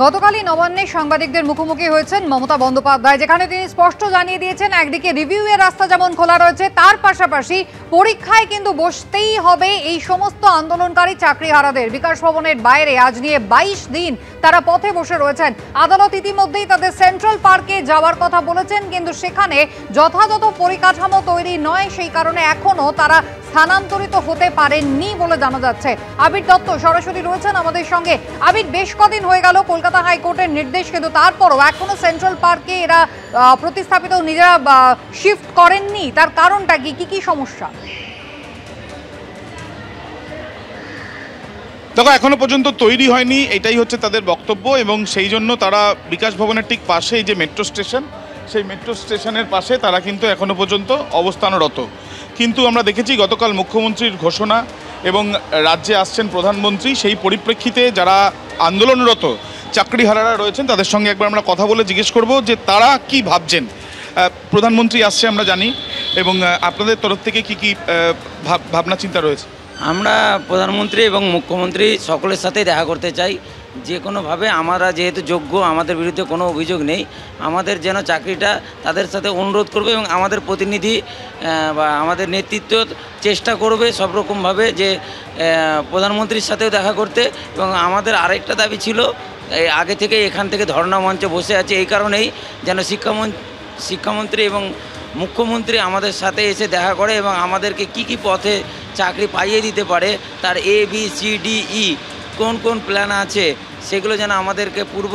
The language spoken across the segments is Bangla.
গতকালই নবান্নে সাংবাদিকদের মুখোমুখি হয়েছেন মমতা বন্দ্যোপাধ্যায়, যেখানে তিনি স্পষ্ট জানিয়ে দিয়েছেন একদিকে রিভিউয়ের রাস্তা যেমন খোলা রয়েছে, তার পাশাপাশি পরীক্ষায় কিন্তু বসতেই হবে এই সমস্ত আন্দোলনকারী চাকরিহারাদের। বিকাশ ভবনের বাইরে আজ নিয়ে 22 দিন তারা পথে বসে রয়েছেন। আদালত ইতিমধ্যেই তাদের সেন্ট্রাল পার্কে যাওয়ার কথা বলেছেন, কিন্তু সেখানে যথাযথ পরিকাঠামো তৈরি নয়, সেই কারণে এখনো তারা স্থানান্তরিত হতে পারেননি বলে জানা যাচ্ছে। আবির দত্ত সরাসরি রয়েছেন আমাদের সঙ্গে। আবির, বেশ কদিন হয়ে গেল কলকাতা হাইকোর্টের নির্দেশ, কিন্তু তারপরও এখনো সেন্ট্রাল পার্কে এরা প্রতিস্থাপিত নিজেরা শিফট করেননি, তার কারণটা কি? কি সমস্যা? দেখো, এখনো পর্যন্ত তৈরি হয়নি, এটাই হচ্ছে তাদের বক্তব্য, এবং সেই জন্য তারা বিকাশ ভবনের ঠিক পাশেই যে মেট্রো স্টেশন, সেই মেট্রো স্টেশনের পাশে তারা কিন্তু এখনো পর্যন্ত অবস্থানরত। কিন্তু আমরা দেখেছি গতকাল মুখ্যমন্ত্রীর ঘোষণা এবং রাজ্যে আসছেন প্রধানমন্ত্রী, সেই পরিপ্রেক্ষিতে যারা আন্দোলনরত চাকরিহারারা রয়েছেন তাদের সঙ্গে একবার আমরা কথা বলে জিজ্ঞেস করব যে তারা কি ভাবছেন। প্রধানমন্ত্রী আসছে আমরা জানি, এবং আপনাদের তরফ থেকে কি কি ভাবনা চিন্তা রয়েছে? আমরা প্রধানমন্ত্রী এবং মুখ্যমন্ত্রী সকলের সাথে দেখা করতে চাই। যে কোনোভাবে আমরা যেহেতু যোগ্য, আমাদের বিরুদ্ধে কোনো অভিযোগ নেই, আমাদের যেন চাকরিটা তাদের সাথে অনুরোধ করবে, এবং আমাদের প্রতিনিধি বা আমাদের নেতৃত্ব চেষ্টা করবে সব রকমভাবে যে প্রধানমন্ত্রীর সাথেও দেখা করতে। এবং আমাদের আরেকটা দাবি ছিল, আগে থেকে এখান থেকে ধর্ণা মঞ্চে বসে আছে এই কারণেই যেন শিক্ষামন্ত্রী এবং মুখ্যমন্ত্রী আমাদের সাথে এসে দেখা করে এবং আমাদেরকে কি পথে চাকরি পাইয়ে দিতে পারে, তার ABCDE কোন কোন প্ল্যান আছে সেগুলো যেন আমাদেরকে পূর্ব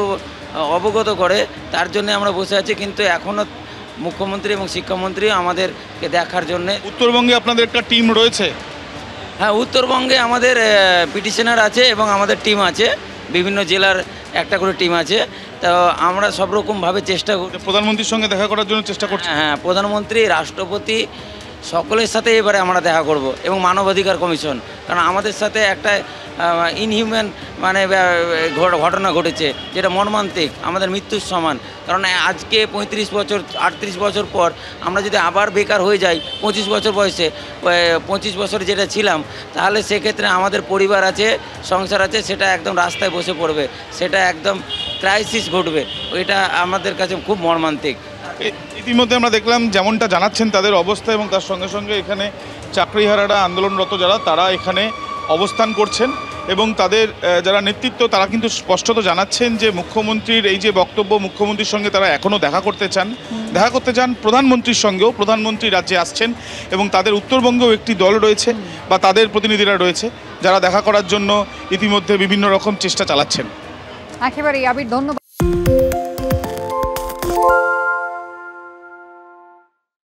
অবগত করে, তার জন্য আমরা বসে আছি। কিন্তু এখনও মুখ্যমন্ত্রী এবং শিক্ষামন্ত্রী আমাদেরকে দেখার জন্যে। উত্তরবঙ্গে আপনাদের একটা টিম রয়েছে? হ্যাঁ, উত্তরবঙ্গে আমাদের পিটিশনার আছে এবং আমাদের টিম আছে, বিভিন্ন জেলার একটা করে টিম আছে। তো আমরা সব রকমভাবে চেষ্টা করি। প্রধানমন্ত্রীর সঙ্গে দেখা করার জন্য চেষ্টা করছি। হ্যাঁ, প্রধানমন্ত্রী, রাষ্ট্রপতি সকলের সাথে এবারে আমরা দেখা করব, এবং মানবাধিকার কমিশন, কারণ আমাদের সাথে একটা ইনহিউম্যান ঘটনা ঘটেছে, যেটা মর্মান্তিক, আমাদের মৃত্যুর সমান। কারণ আজকে 35 বছর 38 বছর পর আমরা যদি আবার বেকার হয়ে যাই 25 বছর বয়সে, 25 বছরে যেটা ছিলাম, তাহলে সেক্ষেত্রে আমাদের পরিবার আছে, সংসার আছে, সেটা একদম রাস্তায় বসে পড়বে, সেটা একদম ক্রাইসিস ঘটবে। ওইটা আমাদের কাছে খুব মর্মান্তিক। ইতিমধ্যে আমরা দেখলাম যেমনটা জানাচ্ছেন তাদের অবস্থা, এবং তার সঙ্গে সঙ্গে এখানে চাকরিহারারা আন্দোলনরত যারা, তারা এখানে অবস্থান করছেন, এবং তাদের যারা নেতৃত্ব তারা কিন্তু স্পষ্টত জানাচ্ছেন যে মুখ্যমন্ত্রীর এই যে বক্তব্য, মুখ্যমন্ত্রীর সঙ্গে তারা এখনও দেখা করতে চান প্রধানমন্ত্রীর সঙ্গেও। প্রধানমন্ত্রী রাজ্যে আসছেন এবং তাদের উত্তরবঙ্গেও একটি দল রয়েছে বা তাদের প্রতিনিধিরা রয়েছে যারা দেখা করার জন্য ইতিমধ্যে বিভিন্ন রকম চেষ্টা চালাচ্ছেন। একেবারেই আবির, ধন্যবাদ।